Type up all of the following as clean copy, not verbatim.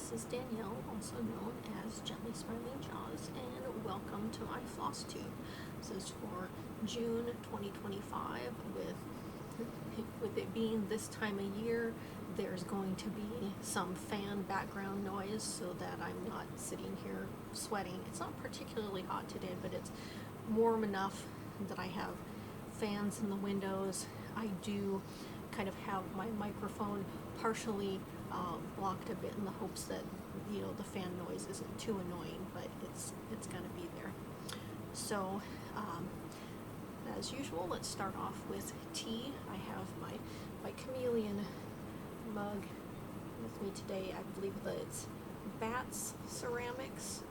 this is Danielle, also known as Gently Smiling Jaws, and welcome to my Flosstube. This is for June 2025. With it being this time of year, there's going to be some fan background noise so that I'm not sitting here sweating. It's not particularly hot today, but it's warm enough that I have fans in the windows. I do kind of have my microphone partially blocked a bit in the hopes that, you know, the fan noise isn't too annoying, but it's gonna be there. So as usual, let's start off with tea. I have my chameleon mug with me today. I believe that it's Bats Ceramics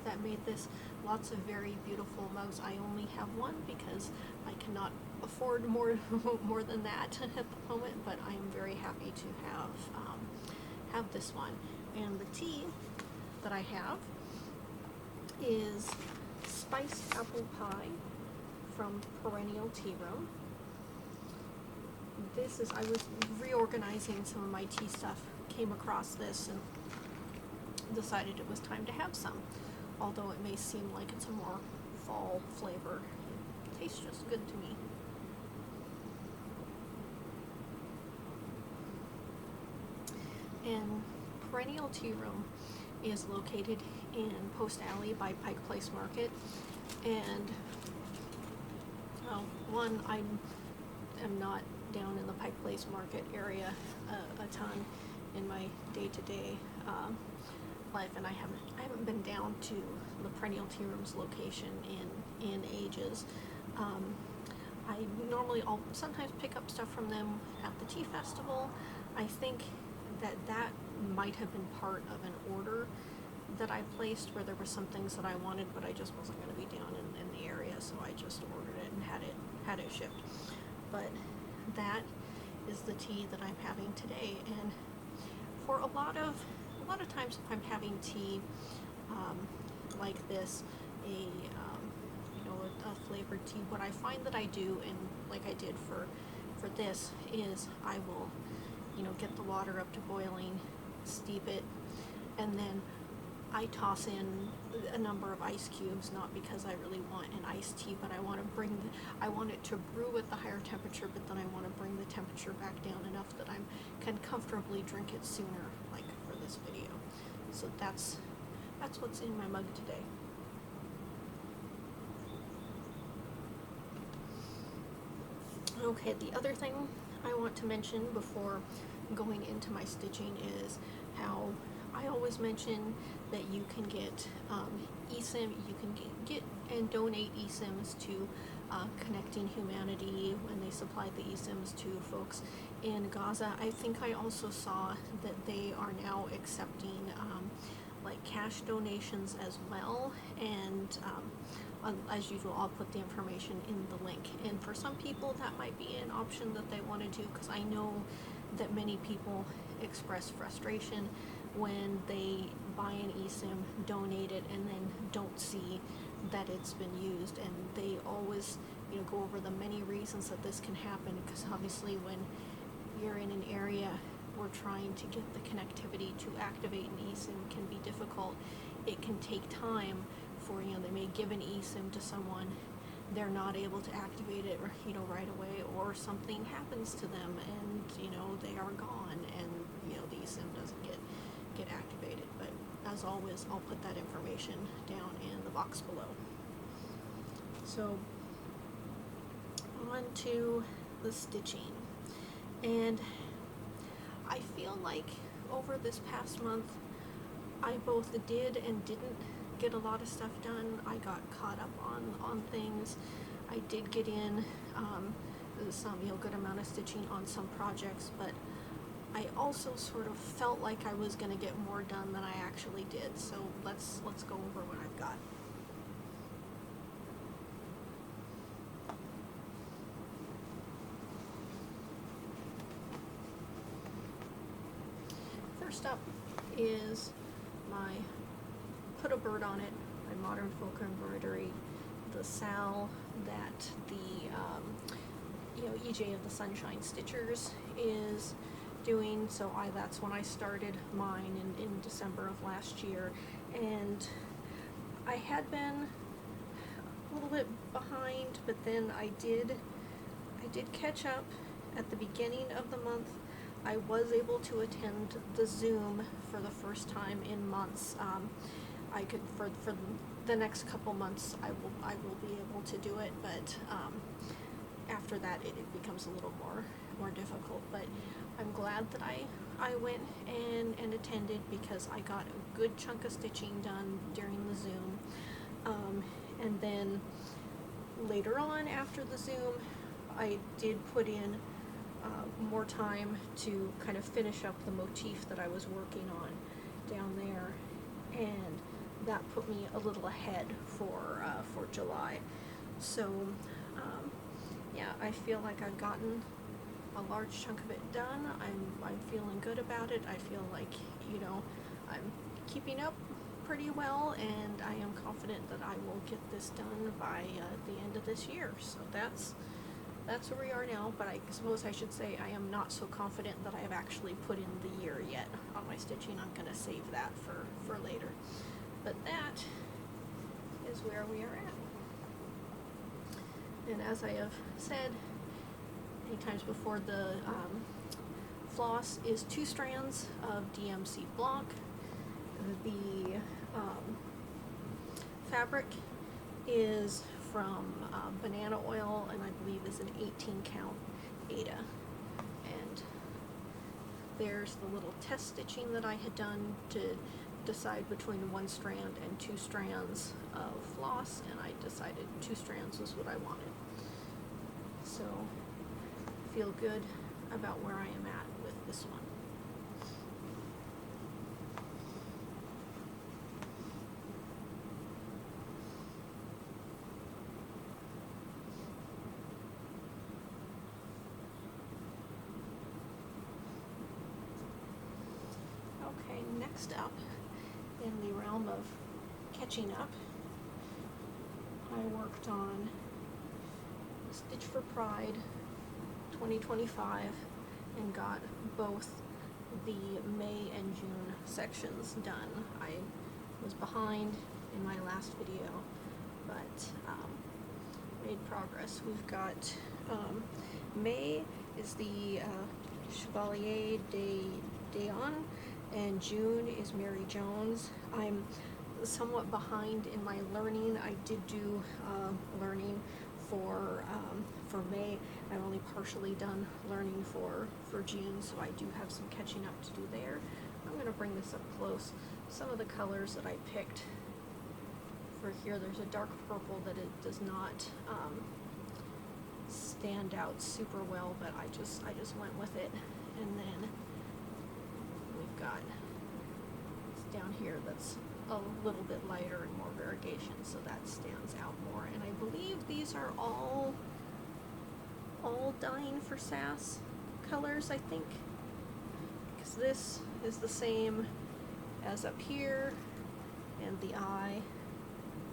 that made this. Lots of very beautiful mugs. I only have one because I cannot afford more than that at the moment, but I am very happy to have this one. And the tea that I have is Spiced Apple Pie from Perennial Tea Room. This is, I was reorganizing some of my tea stuff, came across this and decided it was time to have some. Although it may seem like it's a more fall flavor, it tastes just good to me. And Perennial Tea Room is located in Post Alley by Pike Place Market. And one, I am not down in the Pike Place Market area a ton in my day-to-day life, and I haven't been down to the Perennial Tea Room's location in ages. I normally, I'll sometimes pick up stuff from them at the tea festival. I think that might have been part of an order that I placed where there were some things that I wanted, but I just wasn't going to be down in the area, so I just ordered it and had it shipped. But that is the tea that I'm having today, and for a lot of times if I'm having tea like this, a flavored tea, what I find that I do, and like I did for this, is I will, get the water up to boiling, steep it, and then I toss in a number of ice cubes, not because I really want an iced tea, but I want it to brew at the higher temperature, but then I want to bring the temperature back down enough that I can comfortably drink it sooner, like for this video. So that's what's in my mug today. Okay, the other thing I want to mention before going into my stitching is how I always mention that you can get eSIM, you can get and donate eSIMs to Connecting Humanity when they supply the eSIMs to folks in Gaza. I think I also saw that they are now accepting like cash donations as well, and as usual, I'll put the information in the link. And for some people that might be an option that they want to do, because I know that many people express frustration when they buy an eSIM, donate it, and then don't see that it's been used. And they always, go over the many reasons that this can happen, because obviously when you're in an area where trying to get the connectivity to activate an eSIM can be difficult. It can take time for, they may give an eSIM to someone, they're not able to activate it, right away, or something happens to them and, they are gone, and, the eSIM doesn't get activated. But as always, I'll put that information down in the box below. So on to the stitching. And I feel like over this past month, I both did and didn't get a lot of stuff done. I got caught up on things. I did get in some good amount of stitching on some projects, but I also sort of felt like I was going to get more done than I actually did. So let's go over what I've got. First up is my Put a Bird on It by Modern Folk Embroidery, the Sal that the EJ of the Sunshine Stitchers is doing, so that's when I started mine in December of last year, and I had been a little bit behind, but then I did catch up at the beginning of the month. I was able to attend the Zoom for the first time in months. I could for the next couple months I will be able to do it, but after that it becomes a little more difficult. But I'm glad that I went and attended, because I got a good chunk of stitching done during the Zoom. And then later on after the Zoom, I did put in more time to kind of finish up the motif that I was working on down there, and that put me a little ahead for July. So yeah, I feel like I've gotten a large chunk of it done. I'm feeling good about it. I feel like, you know, I'm keeping up pretty well, and I am confident that I will get this done by the end of this year. So that's where we are now, but I suppose I should say I am not so confident that I have actually put in the year yet on my stitching. I'm going to save that for later. But that is where we are at. And as I have said many times before, the floss is 2 strands of DMC block. The fabric is from banana oil, and I believe is an 18 count Aida. And there's the little test stitching that I had done to decide between 1 strand and 2 strands of floss, and I decided 2 strands was what I wanted. So I feel good about where I am at with this one. Okay, next up, in the realm of catching up, I worked on Stitch for Pride 2025 and got both the May and June sections done. I was behind in my last video, but made progress. We've got May is the Chevalier de Dayon, and June is Mary Jones. I'm somewhat behind in my learning. I did do learning for May. I've only partially done learning for June, so I do have some catching up to do there. I'm going to bring this up close. Some of the colors that I picked for here, there's a dark purple that it does not stand out super well, but I just went with it. And then we've got down here that's a little bit lighter and more variegation, so that stands out more. And I believe these are all Dying for Sass colors, I think, because this is the same as up here, and the eye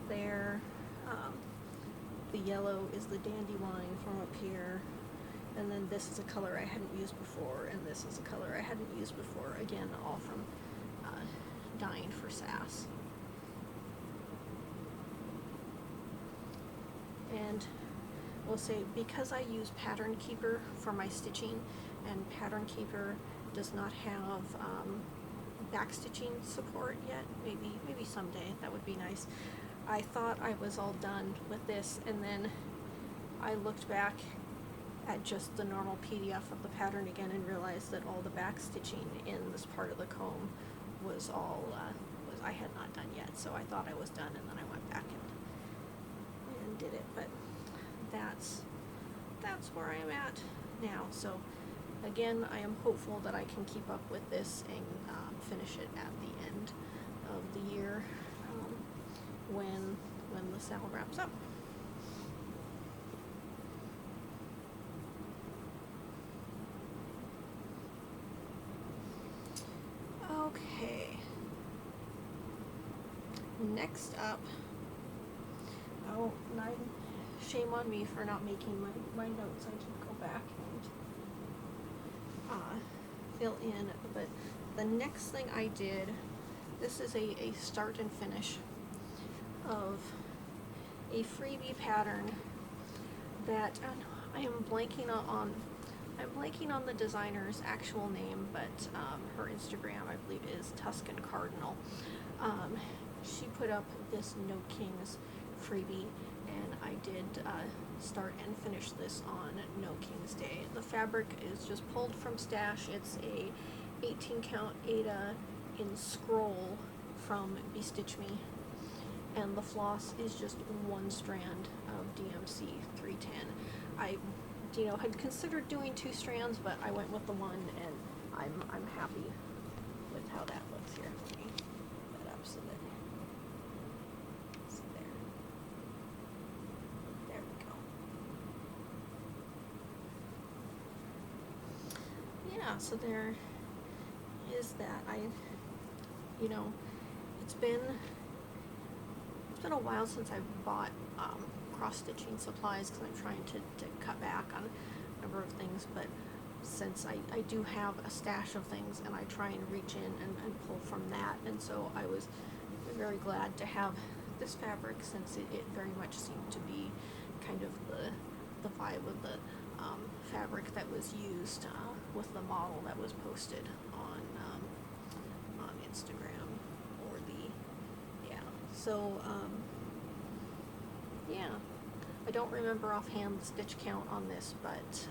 there. The yellow is the dandelion from up here, and then this is a color I hadn't used before, and this is a color I hadn't used before, again all from Dying for Sass. And we'll say, because I use Pattern Keeper for my stitching, and Pattern Keeper does not have backstitching support yet, maybe someday, that would be nice. I thought I was all done with this, and then I looked back at just the normal PDF of the pattern again and realized that all the backstitching in this part of the comb was all I had not done yet. So I thought I was done, and then I went back and did it. But that's where I am at now. So again, I am hopeful that I can keep up with this and finish it at the end of the year, when the sale wraps up. Okay. Next up, shame on me for not making my notes. I can go back and fill in, but the next thing I did, this is a start and finish of a freebie pattern that I am blanking on. I'm blanking on the designer's actual name, but her Instagram, I believe, is Tuscan Cardinal. She put up this No Kings freebie, and I did start and finish this on No Kings Day. The fabric is just pulled from stash. It's a 18 count Aida in scroll from Bestitch Me, and the floss is just one strand of DMC 310. I had considered doing 2 strands, but I went with the one, and I'm happy with how that looks here. Let me put that up so that it's there. There we go. Yeah, so there is that. It's been a while since I've bought cross-stitching supplies, because I'm trying to cut back on a number of things, but since I do have a stash of things, and I try and reach in and pull from that, and so I was very glad to have this fabric, since it very much seemed to be kind of the vibe of the fabric that was used with the model that was posted on Instagram, or yeah, I don't remember offhand the stitch count on this, but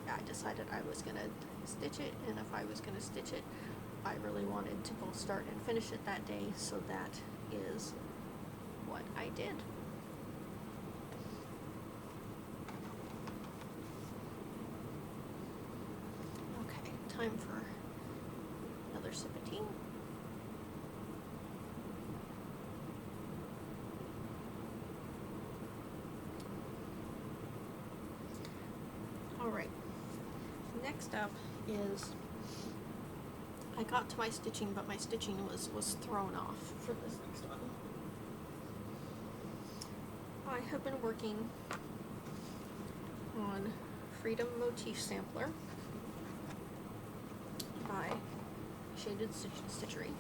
I decided I was going to stitch it, and if I was going to stitch it, I really wanted to both start and finish it that day, so that is what I did. Okay, time for another sip of tea. Alright, next up is, I got to my stitching, but my stitching was thrown off for this next one. I have been working on Freedom Motif Sampler by Shaded Stitchery,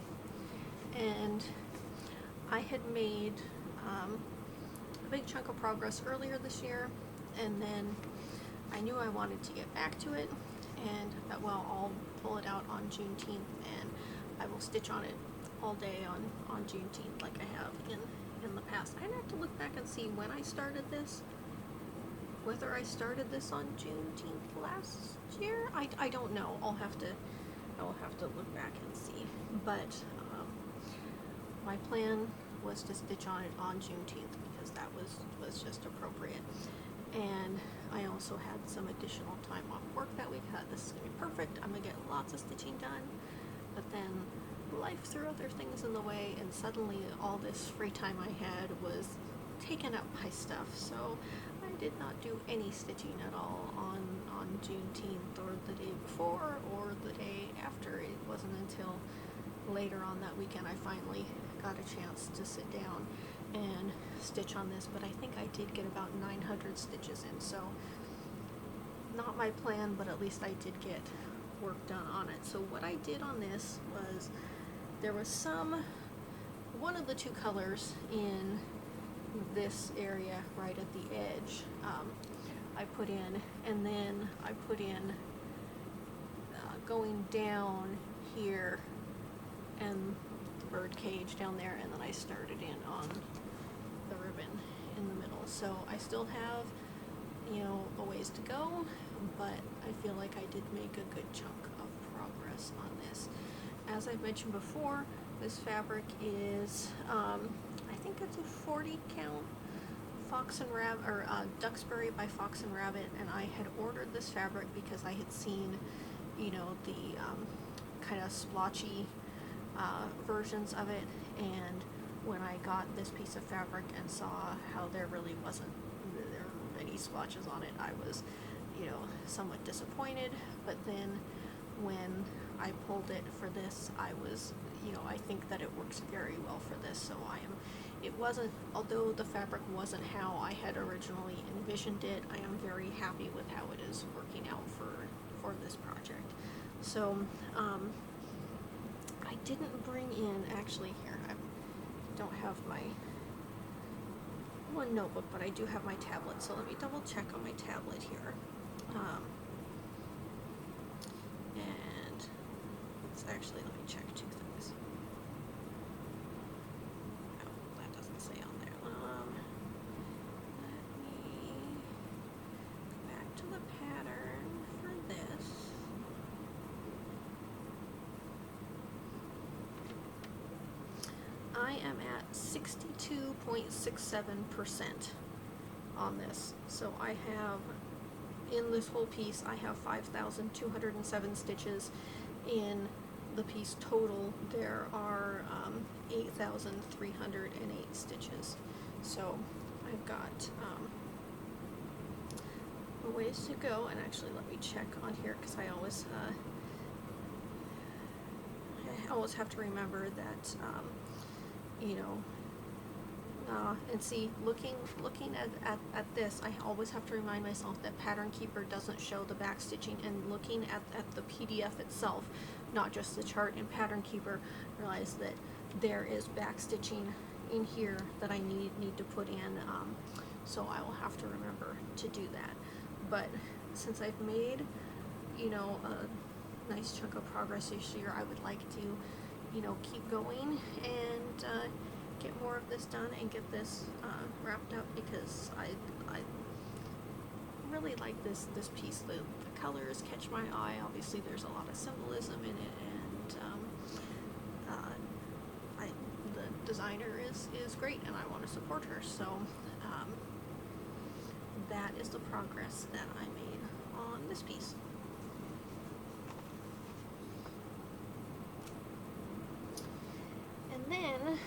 and I had made a big chunk of progress earlier this year, and then I knew I wanted to get back to it, and that, well, I'll pull it out on Juneteenth, and I will stitch on it all day on Juneteenth, like I have in the past. I'd have to look back and see when I started this, whether I started this on Juneteenth last year. I don't know. I will have to look back and see. But my plan was to stitch on it on Juneteenth, because that was just appropriate. And I also had some additional time off work that week. This is going to be perfect. I'm going to get lots of stitching done. But then life threw other things in the way, and suddenly all this free time I had was taken up by stuff. So I did not do any stitching at all on Juneteenth, or the day before, or the day after. It wasn't until later on that weekend I finally got a chance to sit down and stitch on this, but I think I did get about 900 stitches in, so not my plan, but at least I did get work done on it. So what I did on this was, there was one of the 2 colors in this area right at the edge, I put in, and then I put in going down here, and the bird cage down there, and then I started in on the ribbon in the middle. So I still have, a ways to go, but I feel like I did make a good chunk of progress on this. As I mentioned before, this fabric is, I think it's a 40 count Fox and Rabbit, or Duxbury by Fox and Rabbit, and I had ordered this fabric because I had seen, the kind of splotchy versions of it, and when I got this piece of fabric and saw how there really wasn't any splotches on it, I was, somewhat disappointed. But then when I pulled it for this, I was, I think that it works very well for this. So although the fabric wasn't how I had originally envisioned it, I am very happy with how it is working out for this project. So I didn't bring in, actually here, I don't have my one notebook, but I do have my tablet, so let me double check on my tablet here. And let's actually, let me check two things. Oh, that doesn't say on there. Let me go back to the pattern for this. I am at 62.67% on this. So I have, in this whole piece, I have 5,207 stitches. In the piece total, there are 8,308 stitches. So I've got a ways to go, and actually let me check on here, because I always have to remember that you know, and see, looking at this, I always have to remind myself that Pattern Keeper doesn't show the back stitching, and looking at the PDF itself, not just the chart in Pattern Keeper, realize that there is back stitching in here that I need to put in, so I will have to remember to do that. But since I've made, you know, a nice chunk of progress this year, I would like to, you know, keep going and get more of this done and get this wrapped up, because I really like this piece. The colors catch my eye. Obviously there's a lot of symbolism in it, and the designer is great, and I want to support her. So that is the progress that I made on this piece. And then,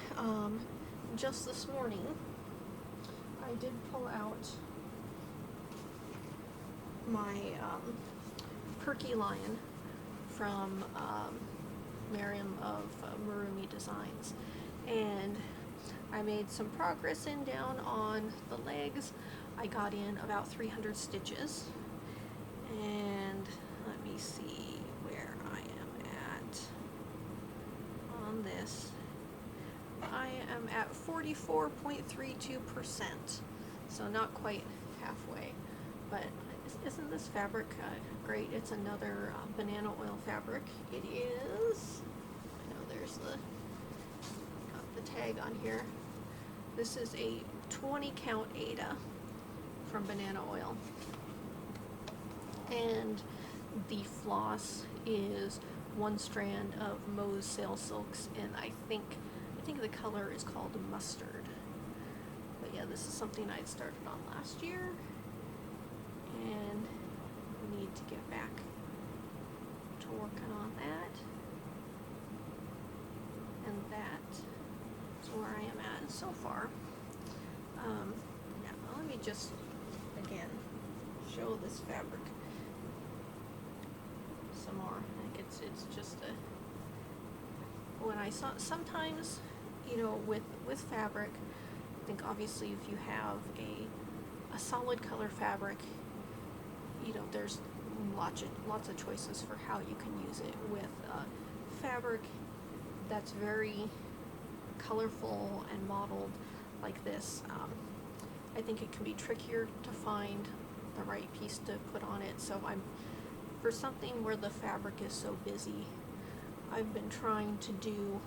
just this morning, I did pull out my Perky Lion from Miriam of Marroomy Designs, and I made some progress down on the legs. I got in about 300 stitches, and let me see where I am at on this. I am at 44.32%, so not quite halfway, but isn't this fabric great? It's another banana oil fabric. It is, I know there's got the tag on here. This is a 20 count Ada from Banana Oil, and the floss is one strand of Moe's Sail Silks, and I think the color is called Mustard. But yeah, this is something I'd started on last year, and we need to get back to working on that. And that is where I am at so far. Yeah, well, let me just again show this fabric some more. Like it's just a, when I saw, sometimes, you know, with fabric, I think obviously if you have a solid color fabric, you know, there's lots of choices for how you can use it. With fabric that's very colorful and mottled like this, I think it can be trickier to find the right piece to put on it. So for something where the fabric is so busy, I've been trying to do,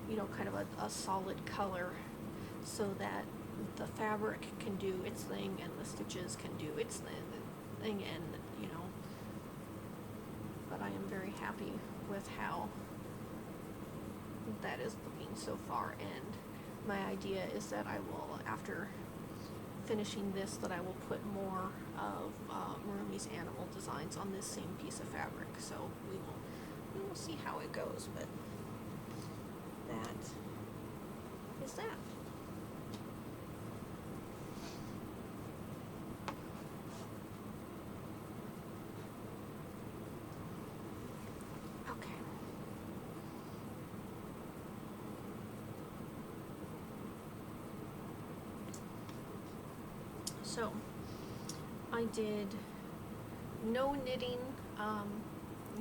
you know, kind of a solid color, so that the fabric can do its thing and the stitches can do its thing, and you know, but I am very happy with how that is looking so far, and my idea is that I will, after finishing this, that I will put more of Marroomy's animal designs on this same piece of fabric. So we will see how it goes, but that is that. Okay. So I did no knitting,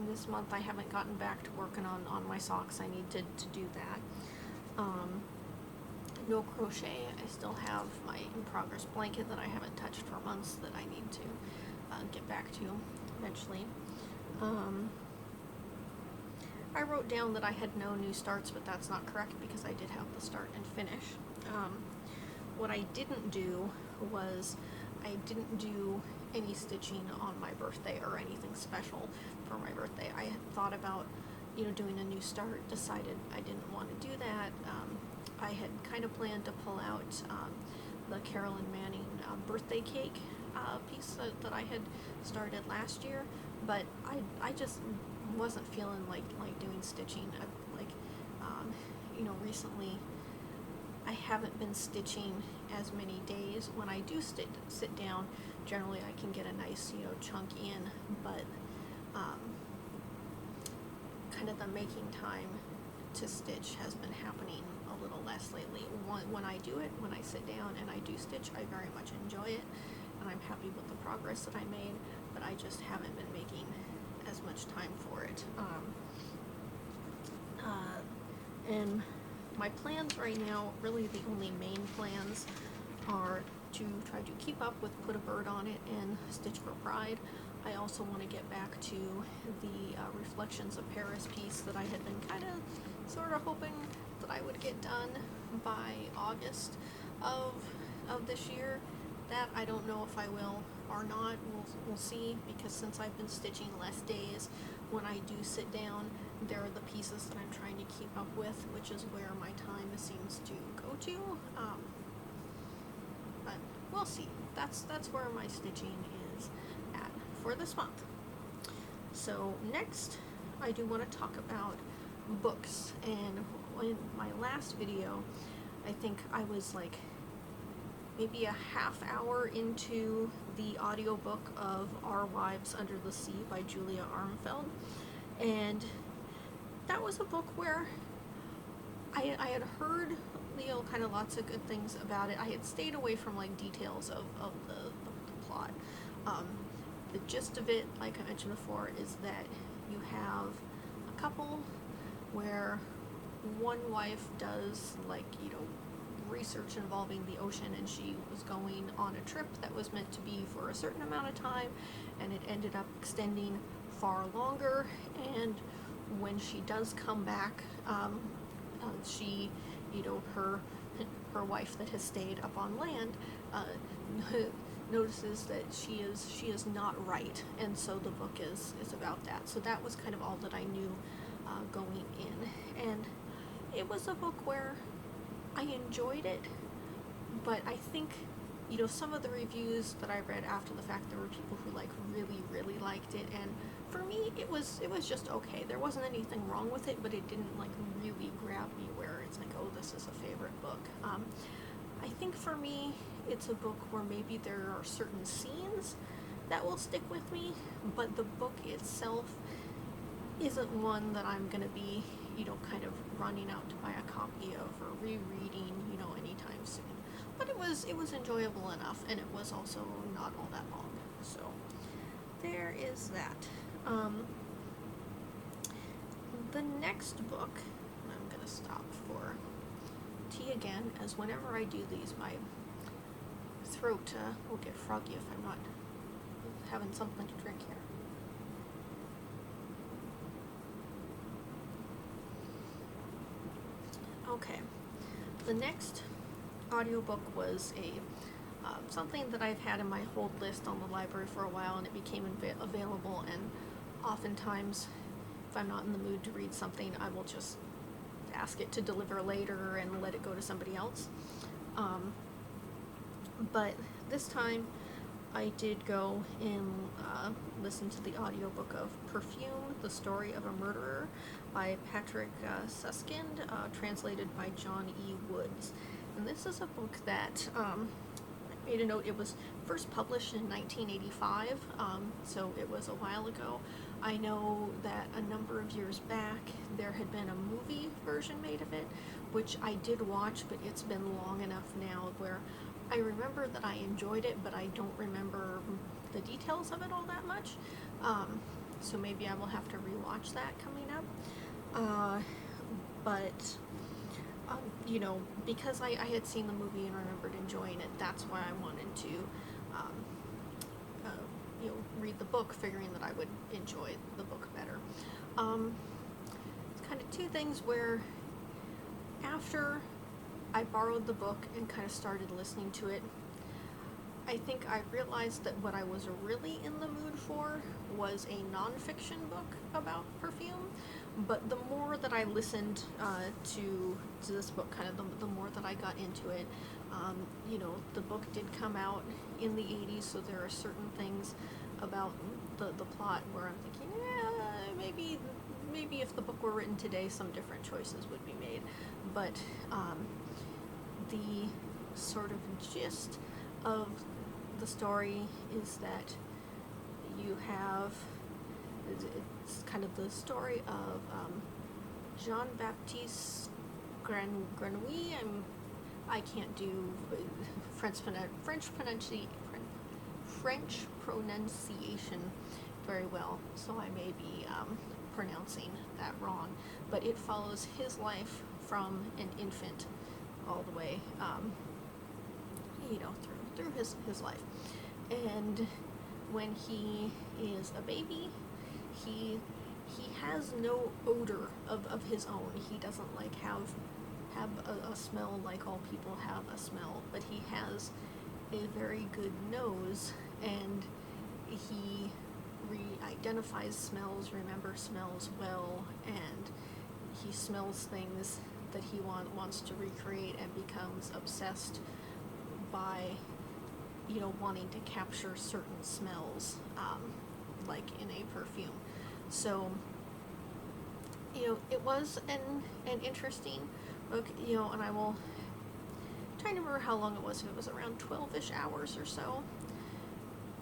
this month I haven't gotten back to working on my socks. I need to do that. No crochet. I still have my in-progress blanket that I haven't touched for months that I need to get back to eventually. I wrote down that I had no new starts, but that's not correct because I did have the start and finish. What I didn't do was I didn't do any stitching on my birthday or anything special for my birthday. I had thought about, doing a new start, decided I didn't want to do that. I had kind of planned to pull out the Carolyn Manning birthday cake piece that I had started last year, but I just wasn't feeling like doing stitching. Recently I haven't been stitching as many days. When I do sit down, generally I can get a nice chunk in, but kind of the making time to stitch has been happening a little less lately. When I do it, when I sit down and I do stitch, I very much enjoy it, and I'm happy with the progress that I made, but I just haven't been making as much time for it. And my plans right now, really the only main plans, are to try to keep up with Put a Bird on It and Stitch for Pride. I also want to get back to the Reflections of Paris piece that I had been kind of sort of hoping that I would get done by August of this year. That I don't know if I will or not. We'll see, because since I've been stitching less days, when I do sit down, there are the pieces that I'm trying to keep up with, which is where my time seems to go to. But we'll see. That's where my stitching is at for this month. So next, I do want to talk about books. And in my last video, I think I was like maybe a half hour into the audiobook of Our Wives Under the Sea by Julia Armfeld, and that was a book where I had heard kind of lots of good things about it. I had stayed away from like details of the plot. The gist of it, like I mentioned before, is that you have a couple where one wife does research involving the ocean, and she was going on a trip that was meant to be for a certain amount of time, and it ended up extending far longer. And when she does come back, she, her wife that has stayed up on land, notices that she is not right, and so the book is about that. So that was kind of all that I knew going in, and it was a book where I enjoyed it, but I think, some of the reviews that I read after the fact, there were people who really liked it, and for me, it was just okay. There wasn't anything wrong with it, but it didn't really grab me where it's like, oh, this is a favorite book. I think for me, it's a book where maybe there are certain scenes that will stick with me, but the book itself isn't one that I'm gonna be kind of running out to buy a copy of or rereading, anytime soon. But it was enjoyable enough, and it was also not all that long. So there is that. The next book, and I'm gonna stop for tea again, as whenever I do these, my throat will get froggy if I'm not having something to drink here. Okay, the next audiobook was something that I've had in my hold list on the library for a while, and it became available, and oftentimes if I'm not in the mood to read something, I will just ask it to deliver later and let it go to somebody else. But this time I did go and listen to the audiobook of Perfume, The Story of a Murderer by Patrick Suskind, translated by John E. Woods. And this is a book that, I made a note, it was first published in 1985, so it was a while ago. I know that a number of years back there had been a movie version made of it, which I did watch, but it's been long enough now where I remember that I enjoyed it, but I don't remember the details of it all that much. so maybe I will have to rewatch that coming up. But you know, because I had seen the movie and remembered enjoying it, that's why I wanted to you know, read the book, figuring that I would enjoy the book better. It's kind of two things where after I borrowed the book and kind of started listening to it, I think I realized that what I was really in the mood for was a nonfiction book about perfume. But the more that I listened to this book, kind of the more that I got into it, you know, the book did come out in the 80s, so there are certain things about the plot where I'm thinking, yeah, maybe if the book were written today, some different choices would be made. But the sort of gist of the story is that you have, it's kind of the story of Jean-Baptiste Grenouille. I can't do French pronunciation very well, so I may be pronouncing that wrong. But it follows his life from an infant all the way, you know, through his life. And when he is a baby, he has no odor of his own. He doesn't like have a smell like all people have a smell, but he has a very good nose, and he identifies smells, remembers smells well, and he smells things that he wants to recreate and becomes obsessed by, you know, wanting to capture certain smells, like in a perfume. So, you know, it was an interesting book, you know, and I'm trying to remember how long it was. It was around 12-ish hours or so.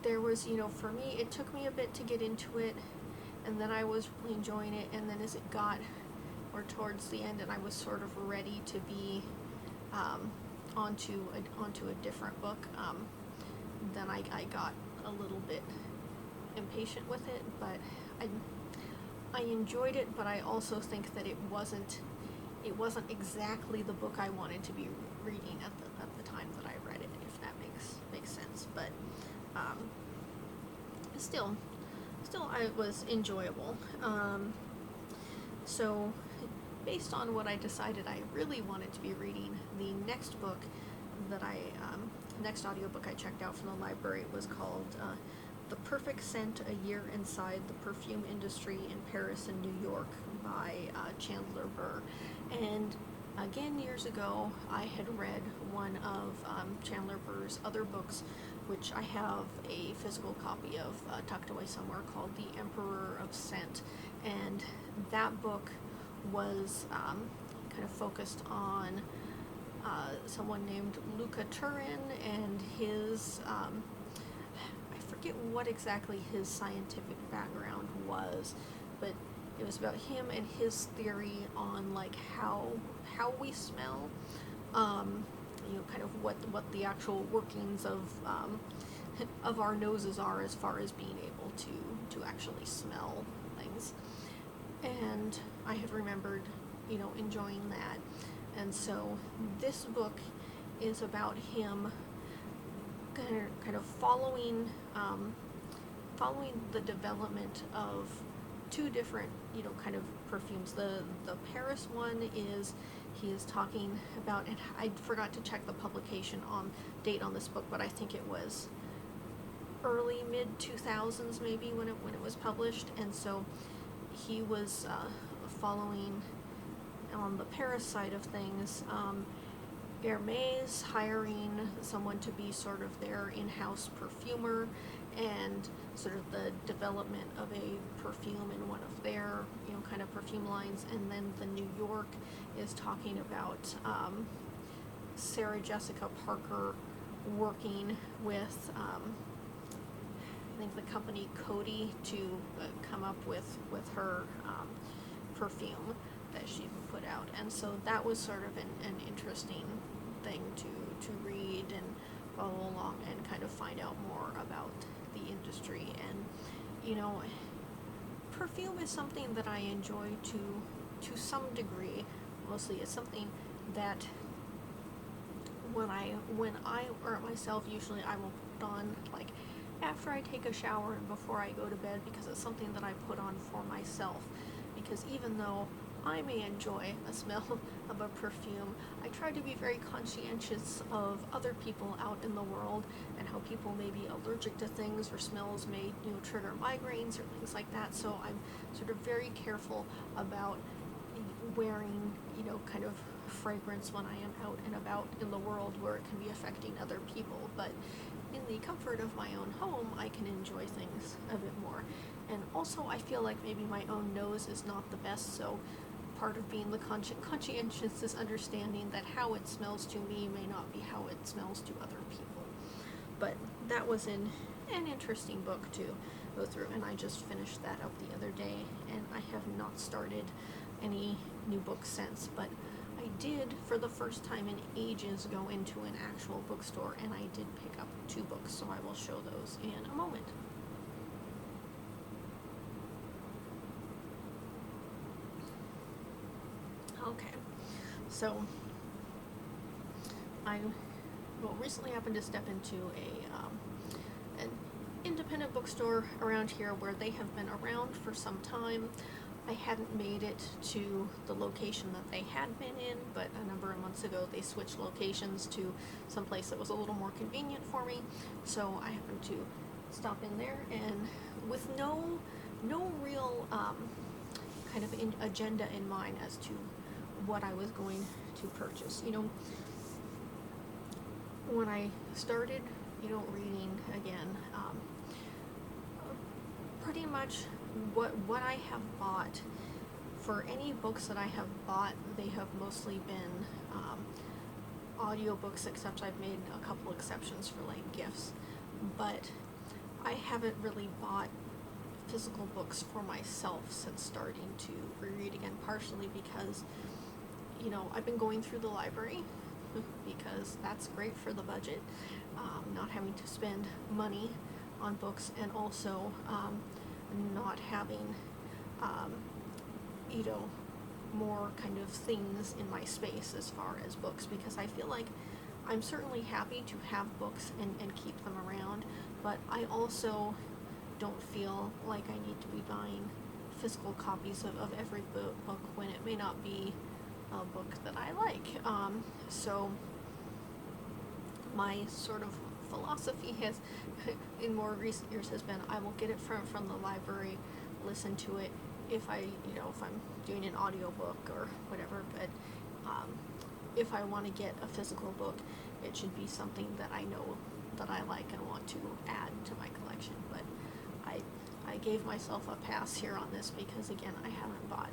There was, you know, for me, it took me a bit to get into it, and then I was really enjoying it, and then as it got more towards the end and I was sort of ready to be onto a different book, then I got a little bit impatient with it, but I enjoyed it, but I also think that it wasn't exactly the book I wanted to be reading at the time that I read it, if that makes sense. But still it was enjoyable. So based on what I decided I really wanted to be reading, the next book that next audiobook I checked out from the library was called The Perfect Scent, A Year Inside the Perfume Industry in Paris and New York by Chandler Burr. And again, years ago, I had read one of Chandler Burr's other books, which I have a physical copy of tucked away somewhere, called The Emperor of Scent. And that book was kind of focused on someone named Luca Turin and his, I forget what exactly his scientific background was, but it was about him and his theory on like how we smell, you know, kind of what the actual workings of our noses are as far as being able to actually smell things. And I had remembered, you know, enjoying that. And so this book is about him kind of following the development of two different, you know, kind of perfumes. The Paris one is, he is talking about, and I forgot to check the publication date on this book, but I think it was early mid-2000s maybe when it was published. And so he was following on the Paris side of things, Hermès hiring someone to be sort of their in-house perfumer, and sort of the development of a perfume in one of their, you know, kind of perfume lines. And then the New York is talking about Sarah Jessica Parker working with I think the company Coty to come up with her perfume that she put out. And so that was sort of an interesting thing to read and follow along and kind of find out more about the industry. And, you know, perfume is something that I enjoy to some degree. Mostly it's something that when I or myself, usually I will put on like after I take a shower and before I go to bed, because it's something that I put on for myself. Because even though I may enjoy a smell of a perfume, I try to be very conscientious of other people out in the world and how people may be allergic to things, or smells may, trigger migraines or things like that. So I'm sort of very careful about wearing, kind of fragrance when I am out and about in the world where it can be affecting other people. But in the comfort of my own home, I can enjoy things a bit more. And also, I feel like maybe my own nose is not the best, so part of being the conscientious is understanding that how it smells to me may not be how it smells to other people. But that was an interesting book to go through, and I just finished that up the other day, and I have not started any new books since. But I did, for the first time in ages, go into an actual bookstore, and I did pick up 2 books, so I will show those in a moment. Okay, so I recently happened to step into an independent bookstore around here where they have been around for some time. I hadn't made it to the location that they had been in, but a number of months ago they switched locations to some place that was a little more convenient for me, so I happened to stop in there, and with no real kind of agenda in mind as to what I was going to purchase. When I started, reading again, pretty much what I have bought, for any books that I have bought, they have mostly been audiobooks, except I've made a couple exceptions for like gifts. But I haven't really bought physical books for myself since starting to reread again, partially because I've been going through the library because that's great for the budget, not having to spend money on books, and also not having more kind of things in my space as far as books, because I feel like I'm certainly happy to have books and keep them around, but I also don't feel like I need to be buying physical copies of every book when it may not be a book that I like. So my sort of philosophy has, in more recent years, has been I will get it from the library, listen to it if I'm doing an audiobook or whatever, but if I want to get a physical book, it should be something that I know that I like and want to add to my collection. But I gave myself a pass here on this because, again, I haven't bought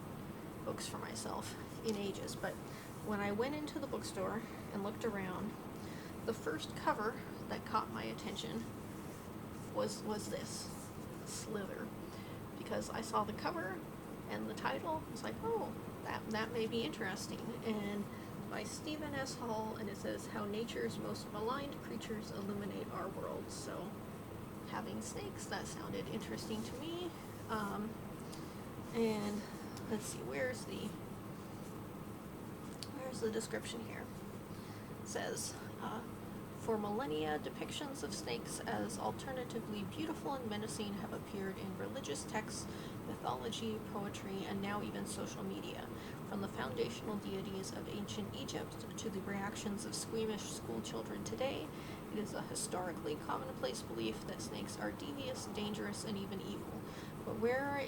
books for myself in ages. But when I went into the bookstore and looked around, the first cover that caught my attention was this, Slither, because I saw the cover and the title. I was like, oh, that may be interesting. And by Stephen S. Hall, and it says How Nature's Most Maligned Creatures Illuminate Our World. So having snakes, that sounded interesting to me. And let's see, where's the description here? It says, for millennia, depictions of snakes as alternatively beautiful and menacing have appeared in religious texts, mythology, poetry, and now even social media. From the foundational deities of ancient Egypt to the reactions of squeamish schoolchildren today, it is a historically commonplace belief that snakes are devious, dangerous, and even evil. But where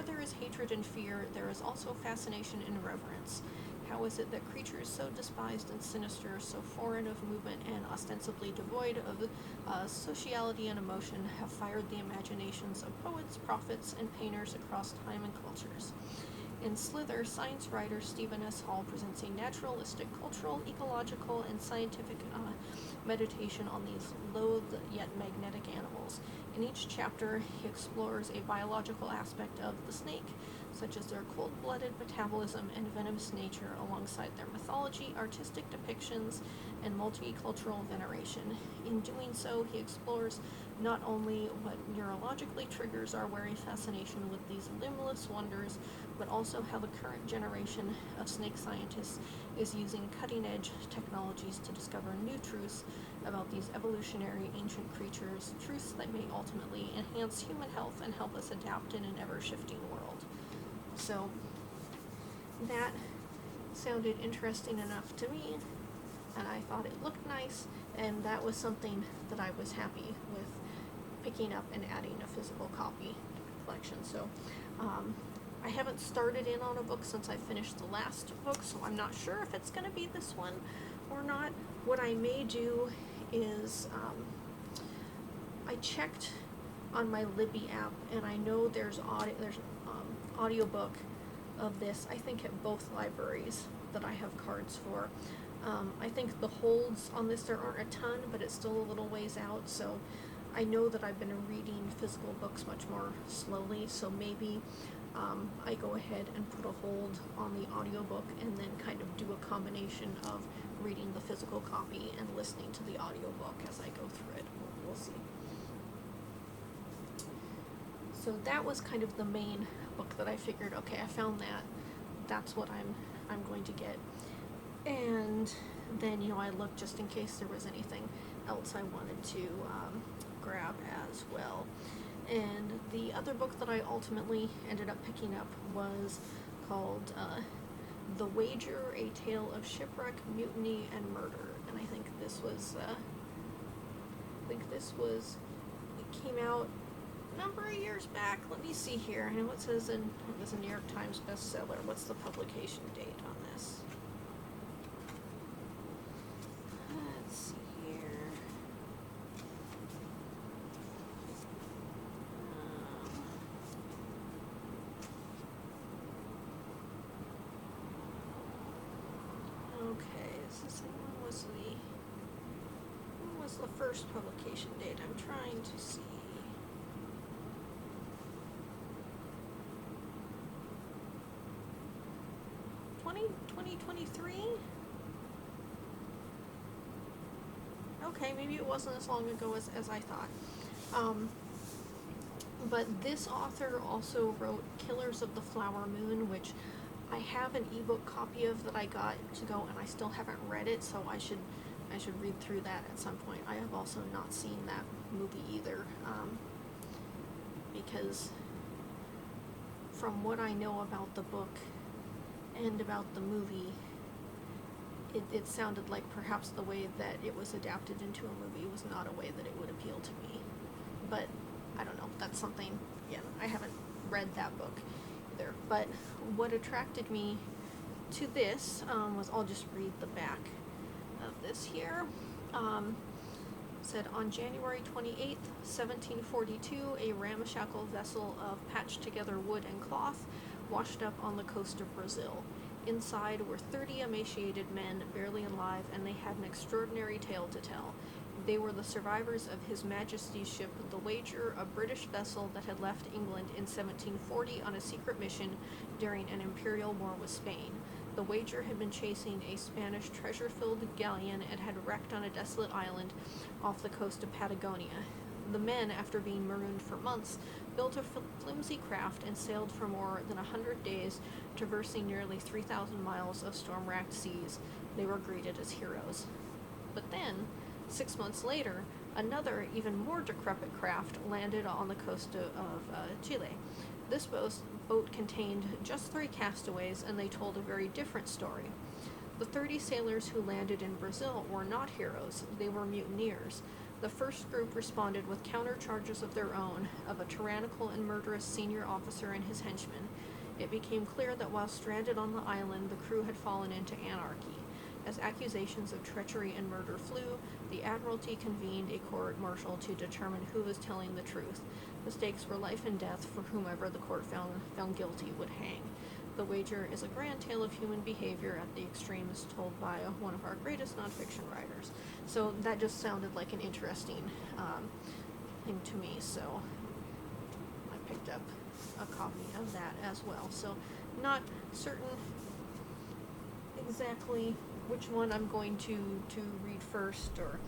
there is hatred and fear, there is also fascination and reverence. How is it that creatures so despised and sinister, so foreign of movement and ostensibly devoid of sociality and emotion, have fired the imaginations of poets, prophets, and painters across time and cultures? In Slither, science writer Stephen S. Hall presents a naturalistic, cultural, ecological, and scientific meditation on these loathed yet magnetic animals. In each chapter, he explores a biological aspect of the snake, such as their cold-blooded metabolism and venomous nature, alongside their mythology, artistic depictions, and multicultural veneration. In doing so, he explores not only what neurologically triggers our wary fascination with these limbless wonders, but also how the current generation of snake scientists is using cutting-edge technologies to discover new truths about these evolutionary ancient creatures, truths that may ultimately enhance human health and help us adapt in an ever-shifting world. So that sounded interesting enough to me, and I thought it looked nice, and that was something that I was happy with picking up and adding a physical copy to the collection. So I haven't started in on a book since I finished the last book, so I'm not sure if it's going to be this one or not. What I may do is I checked on my Libby app, and I know there's audiobook of this, I think, at both libraries that I have cards for. I think the holds on this, there aren't a ton, but it's still a little ways out, so I know that I've been reading physical books much more slowly, so maybe I go ahead and put a hold on the audiobook and then kind of do a combination of reading the physical copy and listening to the audiobook as I go through it. We'll see. So that was kind of the main book that I figured, okay, I found that. That's what I'm going to get. And then, I looked just in case there was anything else I wanted to grab as well. And the other book that I ultimately ended up picking up was called The Wager, A Tale of Shipwreck, Mutiny, and Murder. And I think this was, it came out a number of years back. Let me see here. I know it says it was a New York Times bestseller. What's the publication date on this? Let's see here. Okay, when was the first publication date? I'm trying to see. 2023? Okay, maybe it wasn't as long ago as I thought. But this author also wrote Killers of the Flower Moon, which I have an ebook copy of that I got to go, and I still haven't read it, so I should read through that at some point. I have also not seen that movie either, because from what I know about the book and about the movie, it sounded like perhaps the way that it was adapted into a movie was not a way that it would appeal to me. But I don't know, that's something, I haven't read that book either. But what attracted me to this was, I'll just read the back of this here. Said, on January 28th, 1742, a ramshackle vessel of patched together wood and cloth washed up on the coast of Brazil. Inside were 30 emaciated men, barely alive, and they had an extraordinary tale to tell. They were the survivors of His Majesty's ship, the Wager, a British vessel that had left England in 1740 on a secret mission during an imperial war with Spain. The Wager had been chasing a Spanish treasure-filled galleon and had wrecked on a desolate island off the coast of Patagonia. The men, after being marooned for months, built a flimsy craft and sailed for more than 100 days, traversing nearly 3,000 miles of storm-racked seas. They were greeted as heroes. But then, 6 months later, another, even more decrepit craft landed on the coast of Chile. This boat contained just 3 castaways, and they told a very different story. The 30 sailors who landed in Brazil were not heroes, they were mutineers. The first group responded with countercharges of their own, of a tyrannical and murderous senior officer and his henchmen. It became clear that while stranded on the island, the crew had fallen into anarchy. As accusations of treachery and murder flew, the Admiralty convened a court-martial to determine who was telling the truth. The stakes were life and death for whomever the court found guilty would hang. The Wager is a grand tale of human behavior at the extremes told by one of our greatest nonfiction writers. So that just sounded like an interesting thing to me, so I picked up a copy of that as well. So not certain exactly which one I'm going to read first, or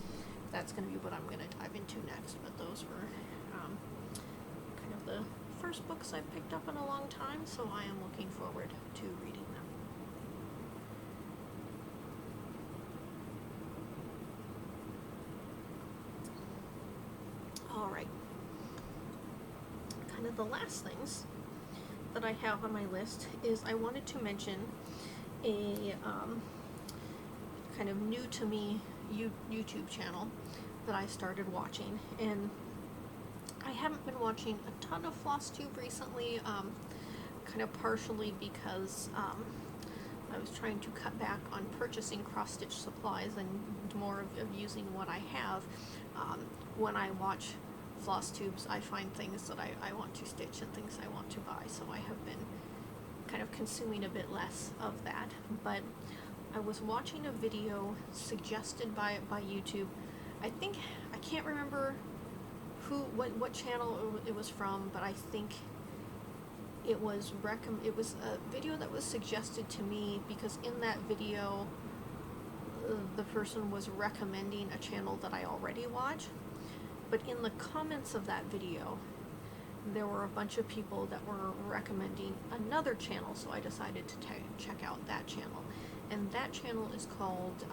if that's going to be what I'm going to dive into next, but those were kind of the first books I've picked up in a long time, so I am looking forward to reading them. Alright, kind of the last things that I have on my list is I wanted to mention a kind of new to me YouTube channel that I started watching, and I haven't been watching a ton of Flosstube recently, kind of partially because I was trying to cut back on purchasing cross-stitch supplies and more of using what I have. When I watch Flosstubes, I find things that I want to stitch and things I want to buy, so I have been kind of consuming a bit less of that. But I was watching a video suggested by YouTube. I can't remember what channel it was from, but I think it was a video that was suggested to me because in that video the person was recommending a channel that I already watch. But in the comments of that video, there were a bunch of people that were recommending another channel, so I decided to check out that channel. And that channel is called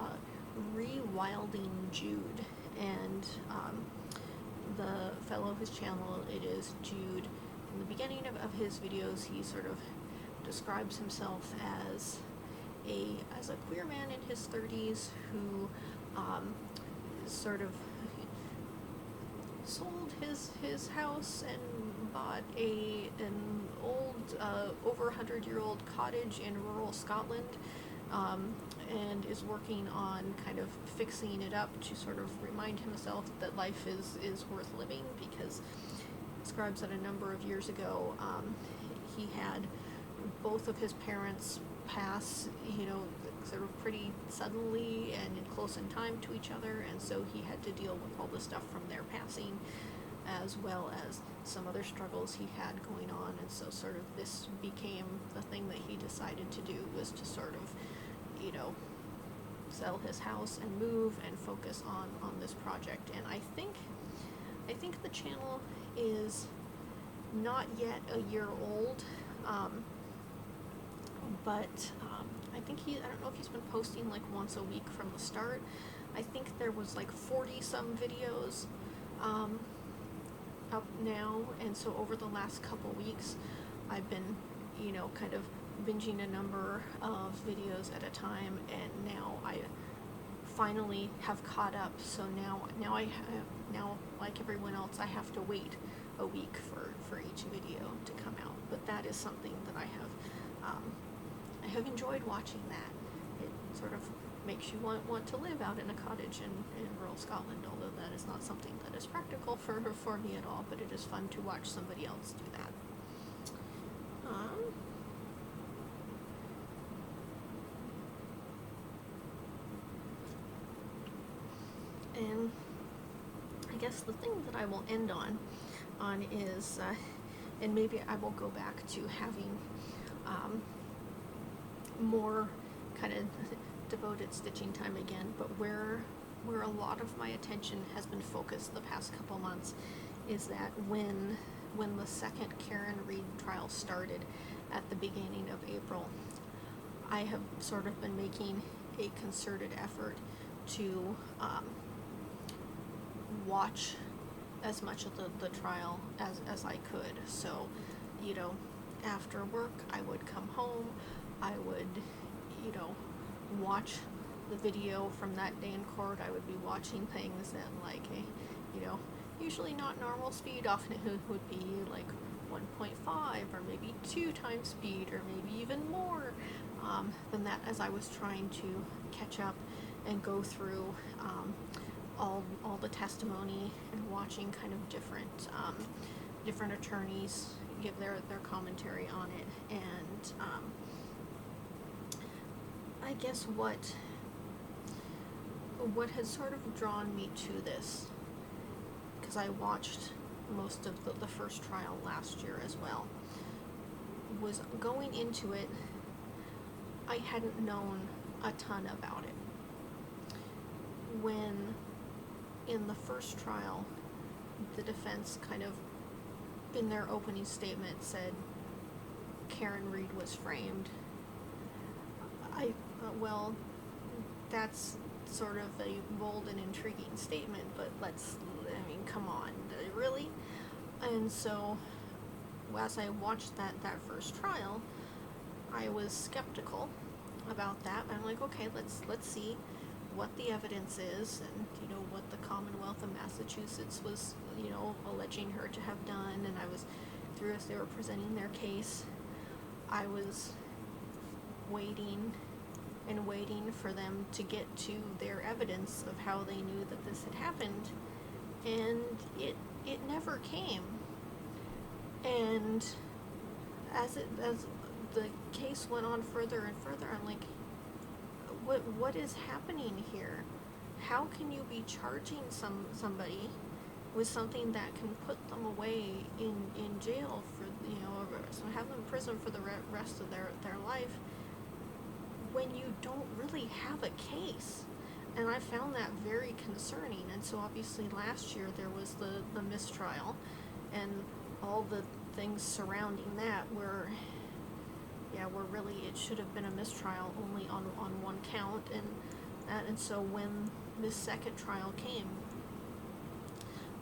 Rewilding Jude, and the fellow whose channel it is, Jude, in the beginning of his videos, he sort of describes himself as a queer man in his 30s who sort of sold his house and bought an old over 100-year-old cottage in rural Scotland, and is working on kind of fixing it up to sort of remind himself that life is worth living, because he describes that a number of years ago he had both of his parents pass, sort of pretty suddenly and in close in time to each other, and so he had to deal with all the stuff from their passing, as well as some other struggles he had going on. And so sort of this became the thing that he decided to do, was to sort of, sell his house and move and focus on this project. And I think the channel is not yet a year old, but I don't know if he's been posting like once a week from the start. I think there was like 40 some videos up now, and so over the last couple weeks I've been kind of binging a number of videos at a time, and now I finally have caught up. So now like everyone else, I have to wait a week for each video to come out. But that is something that I have enjoyed watching. That it sort of makes you want to live out in a cottage in rural Scotland, although that is not something that is practical for me at all, but it is fun to watch somebody else do that. And I guess the thing that I will end on is, and maybe I will go back to having more kind of devoted stitching time again, but where a lot of my attention has been focused the past couple months is that when the second Karen Reed trial started at the beginning of April, I have sort of been making a concerted effort to watch as much of the trial as I could. So, after work I would come home, I would, watch the video from that day in court. I would be watching things at like usually not normal speed. Often it would be like 1.5 or maybe 2 times speed, or maybe even more than that, as I was trying to catch up and go through all the testimony and watching kind of different attorneys give their commentary on it. And I guess what has sort of drawn me to this, because I watched most of the first trial last year as well, was going into it, I hadn't known a ton about it. When in the first trial, the defense kind of, in their opening statement, said Karen Reed was framed, well, that's sort of a bold and intriguing statement, but come on, really? And so, as I watched that first trial, I was skeptical about that. I'm like, okay, let's see what the evidence is, and what the Commonwealth of Massachusetts was alleging her to have done. And I was, through as they were presenting their case, I was waiting and waiting for them to get to their evidence of how they knew that this had happened, and it never came. And as the case went on further and further, I'm like, what is happening here? How can you be charging somebody with something that can put them away in jail for, so have them in prison for the rest of their life, when you don't really have a case? And I found that very concerning. And so obviously last year there was the mistrial, and all the things surrounding that were really, it should have been a mistrial only on one count. And so when this second trial came,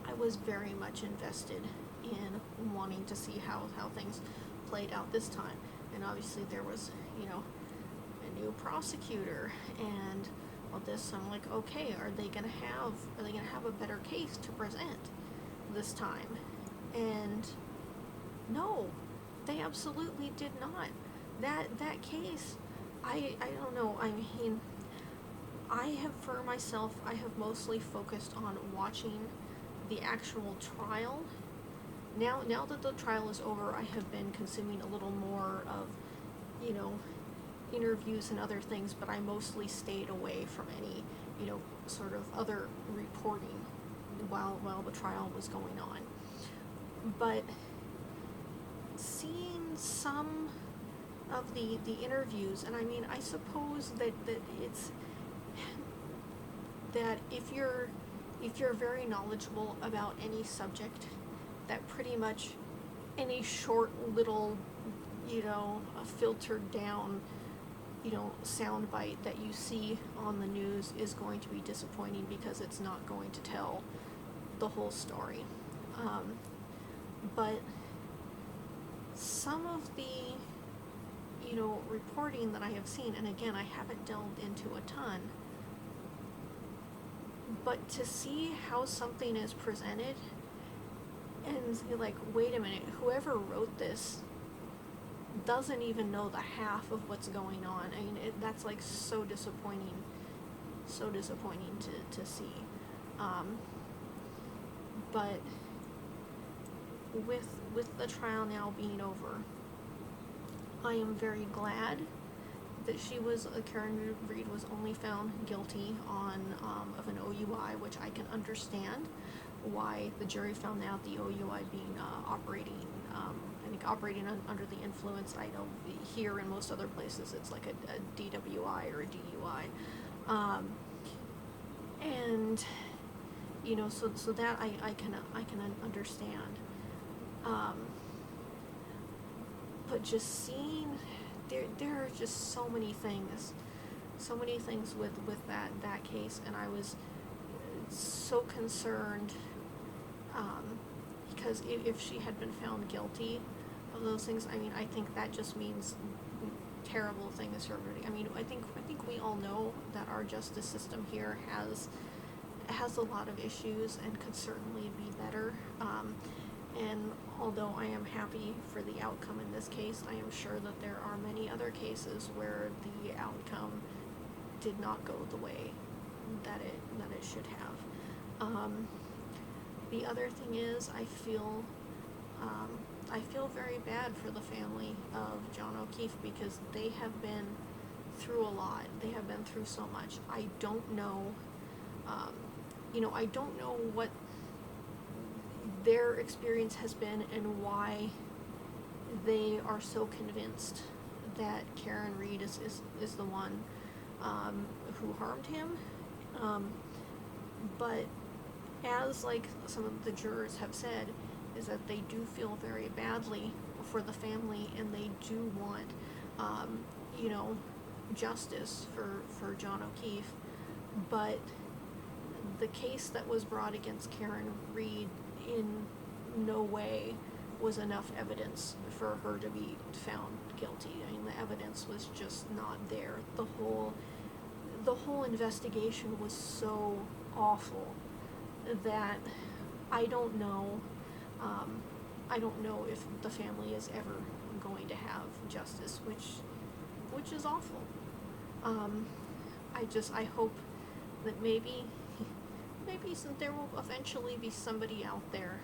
I was very much invested in wanting to see how things played out this time. And obviously there was, a new prosecutor and all this. I'm like, okay, are they gonna have a better case to present this time? And no, they absolutely did not. That case, I don't know. I mean, I have mostly focused on watching the actual trial. Now that the trial is over, I have been consuming a little more of, interviews and other things, but I mostly stayed away from any, sort of other reporting while the trial was going on. But seeing some of the interviews, and I mean, I suppose that it's that if you're very knowledgeable about any subject, that pretty much any short little, a filtered down, soundbite that you see on the news is going to be disappointing, because it's not going to tell the whole story. But some of the, reporting that I have seen, and again, I haven't delved into a ton, but to see how something is presented and be like, wait a minute, whoever wrote this doesn't even know the half of what's going on. I mean, that's like so disappointing to see. But with the trial now being over, I am very glad that Karen Reed was only found guilty of an OUI, which I can understand why the jury found out the OUI being operating under the influence. I know here and most other places it's like a DWI or a DUI, and so that I can understand. But just seeing, there are just so many things with that case, and I was so concerned, because if she had been found guilty of those things, I mean, I think that just means terrible things for everybody. I mean, I think we all know that our justice system here has a lot of issues and could certainly be better. And although I am happy for the outcome in this case, I am sure that there are many other cases where the outcome did not go the way that it should have. The other thing is, I feel very bad for the family of John O'Keefe, because they have been through a lot. They have been through so much. I don't know, I don't know their experience has been and why they are so convinced that Karen Reed is the one who harmed him. But as like some of the jurors have said, is that they do feel very badly for the family, and they do want, you know, justice for John O'Keefe. But the case that was brought against Karen Reed in no way was enough evidence for her to be found guilty. I mean, the evidence was just not there. The whole investigation was so awful that I don't know if the family is ever going to have justice, which is awful. I hope that maybe there will eventually be somebody out there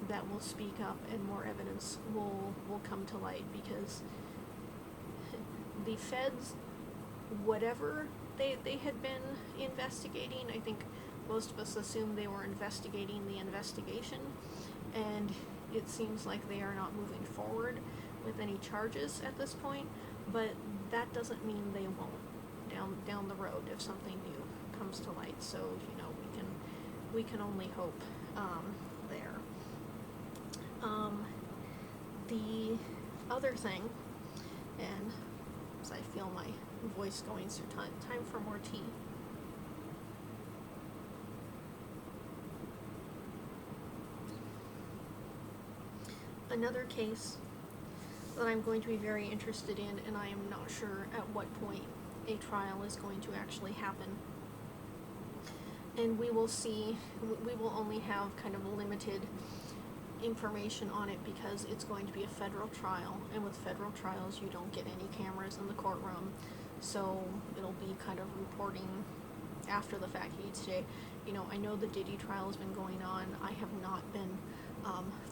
that will speak up and more evidence will come to light, because the feds, whatever they had been investigating, I think most of us assumed they were investigating the investigation, and it seems like they are not moving forward with any charges at this point, but that doesn't mean they won't down the road if something new comes to light. So, you know, we can only hope there. The other thing, and as I feel my voice going, so time for more tea. Another case that I'm going to be very interested in, and I am not sure at what point a trial is going to actually happen. And we will see, we will only have kind of limited information on it because it's going to be a federal trial, and with federal trials you don't get any cameras in the courtroom, so it'll be kind of reporting after the fact each day. You know, I know the Diddy trial has been going on. I have not been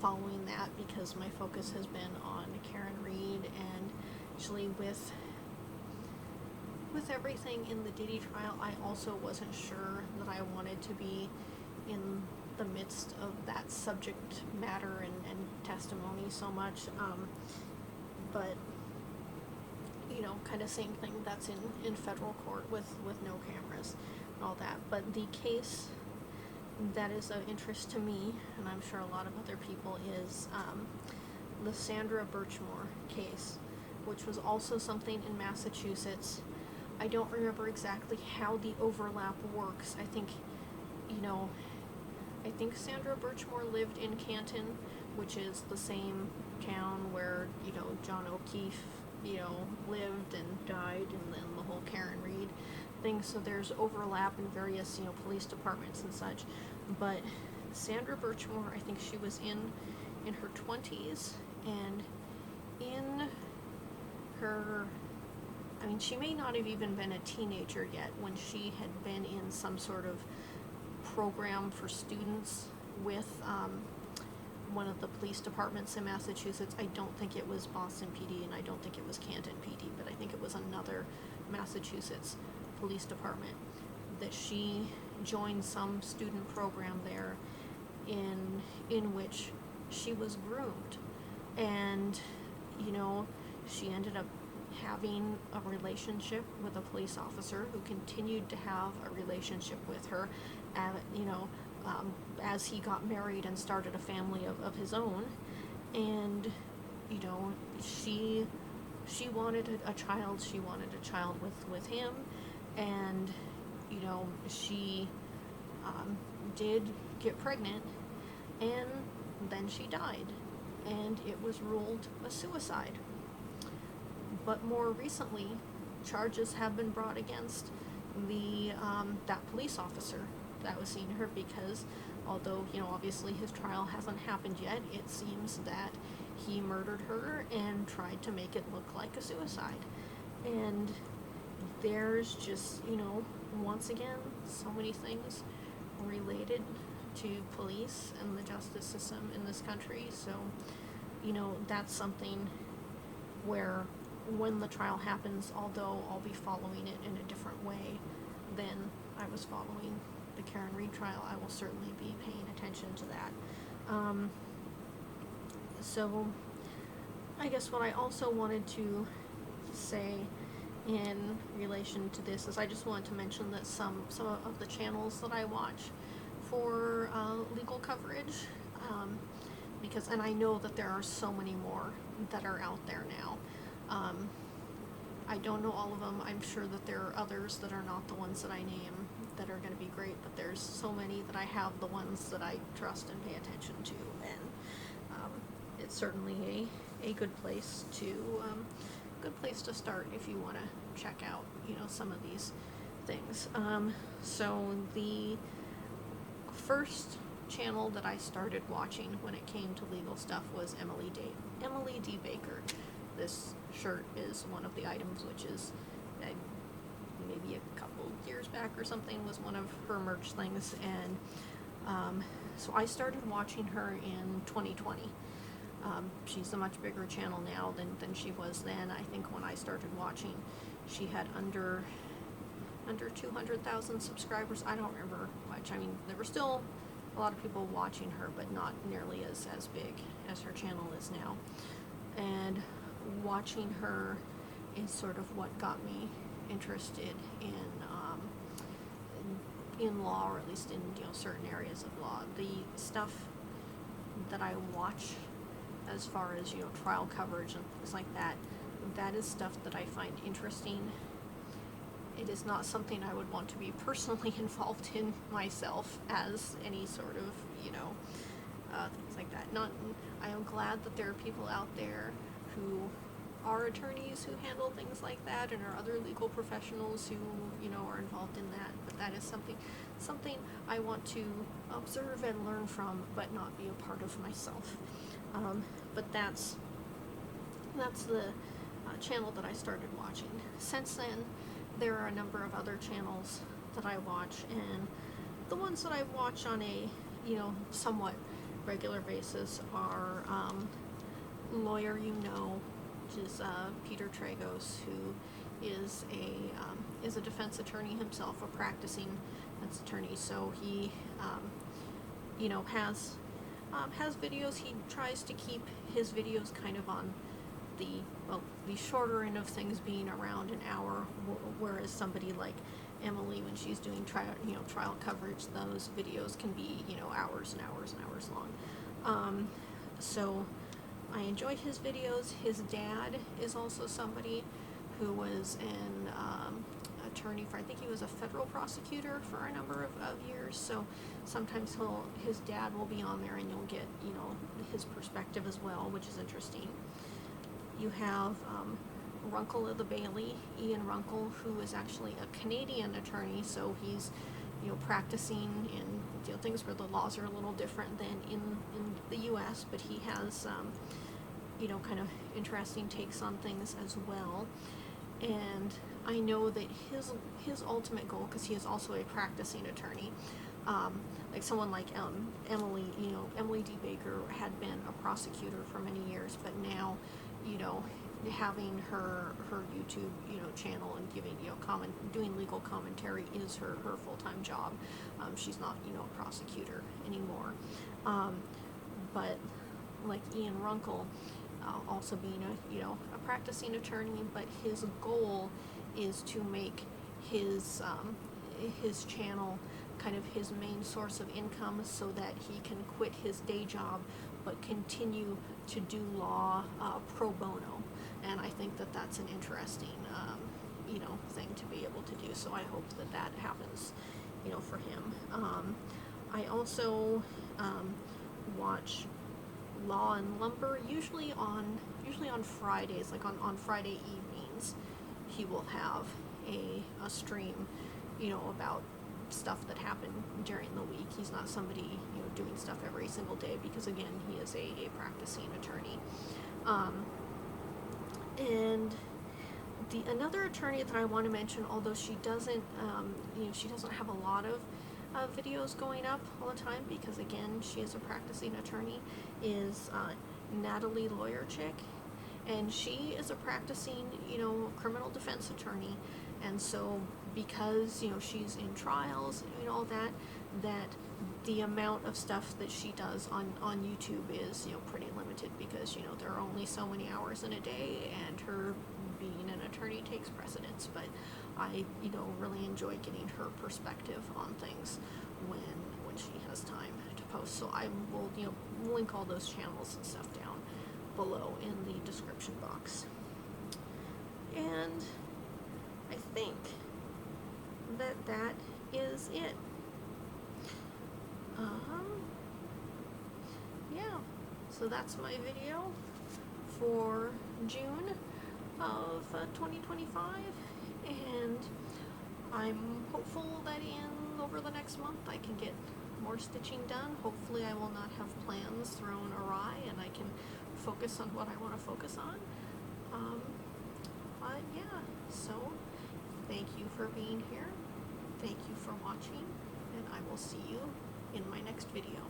following that because my focus has been on Karen Reed, and actually with everything in the Diddy trial, I also wasn't sure that I wanted to be in the midst of that subject matter and testimony so much, but you know, kind of same thing that's in federal court with no cameras and all that. But the case that is of interest to me, and I'm sure a lot of other people, is the Sandra Birchmore case, which was also something in Massachusetts. I don't remember exactly how the overlap works. I think Sandra Birchmore lived in Canton, which is the same town where, you know, John O'Keefe, you know, lived and died, and then the whole Karen Reed thing. So there's overlap in various, you know, police departments and such. But Sandra Birchmore, I think she was in her 20s, and in her, I mean, she may not have even been a teenager yet when she had been in some sort of program for students with one of the police departments in Massachusetts. I don't think it was Boston PD, and I don't think it was Canton PD, but I think it was another Massachusetts police department that she joined some student program there in which she was groomed, and you know, she ended up having a relationship with a police officer who continued to have a relationship with her, you know, as he got married and started a family of his own. And you know, she wanted a child. She wanted a child with him, and you know, she did get pregnant, and then she died, and it was ruled a suicide. But more recently, charges have been brought against the that police officer that was seeing her, because although, you know, obviously his trial hasn't happened yet, it seems that he murdered her and tried to make it look like a suicide. And there's just, you know, once again, so many things related to police and the justice system in this country. So, you know, that's something where when the trial happens, although I'll be following it in a different way than I was following the Karen Reed trial, I will certainly be paying attention to that. So I guess what I also wanted to say in relation to this is I just wanted to mention that some of the channels that I watch for legal coverage, because, and I know that there are so many more that are out there now. I don't know all of them. I'm sure that there are others that are not the ones that I name that are going to be great, but there's so many that I have the ones that I trust and pay attention to, and it's certainly a good place to start if you want to check out, some of these things. So the first channel that I started watching when it came to legal stuff was Emily D. Baker. This shirt is one of the items, which is maybe a couple years back or something was one of her merch things, and so I started watching her in 2020. She's a much bigger channel now than she was then. I think when I started watching, she had under 200,000 subscribers. I don't remember much. I mean, there were still a lot of people watching her, but not nearly as big as her channel is now. And watching her is sort of what got me interested in law, or at least in certain areas of law. The stuff that I watch as far as trial coverage and things like that, that is stuff that I find interesting. It is not something I would want to be personally involved in myself as any sort of things like that. I am glad that there are people out there who are attorneys who handle things like that, and are other legal professionals who are involved in that. But that is something I want to observe and learn from, but not be a part of myself. But that's the channel that I started watching. Since then, there are a number of other channels that I watch, and the ones that I watch on a somewhat regular basis are Lawyer which is Peter Tragos, who is a defense attorney himself, a practicing defense attorney. So he has videos. He tries to keep his videos kind of on the shorter end of things, being around an hour, whereas somebody like Emily, when she's doing trial coverage, those videos can be hours and hours and hours long. So I enjoy his videos. His dad is also somebody who was an attorney for, I think he was a federal prosecutor for a number of years, so sometimes his dad will be on there, and you'll get his perspective as well, which is interesting. You have Runkle of the Bailey, Ian Runkle, who is actually a Canadian attorney, so he's practicing in things where the laws are a little different than in the U.S., but he has kind of interesting takes on things as well. And I know that his ultimate goal, because he is also a practicing attorney, like someone like Emily, Emily D. Baker had been a prosecutor for many years, but now, having her YouTube, channel and giving, doing legal commentary is her full-time job. She's not, a prosecutor anymore. But like Ian Runkle, also being a practicing attorney, but his goal is to make his channel kind of his main source of income, so that he can quit his day job but continue to do law pro bono. And I think that that's an interesting thing to be able to do, so I hope that happens for him. I also watch Law and Lumber, usually on Fridays, like on Friday evenings. He will have a stream about stuff that happened during the week. He's not somebody doing stuff every single day, because again, he is a practicing attorney. And another attorney that I want to mention, although she doesn't have a lot of videos going up all the time, because again, she is a practicing attorney, is Natalie Lawyer Chick, and she is a practicing criminal defense attorney, And so because, you know, she's in trials and all that, that the amount of stuff that she does on YouTube is, you know, pretty limited, because, you know, there are only so many hours in a day, and her being an attorney takes precedence. But I, you know, really enjoy getting her perspective on things when she has time to post. So I will, you know, link all those channels and stuff down below in the description box. And I think that is it. Yeah, so that's my video for June of 2025, and I'm hopeful that over the next month I can get more stitching done. Hopefully I will not have plans thrown awry, and I can focus on what I want to focus on. But yeah, so thank you for being here. Thank you for watching, and I will see you in my next video.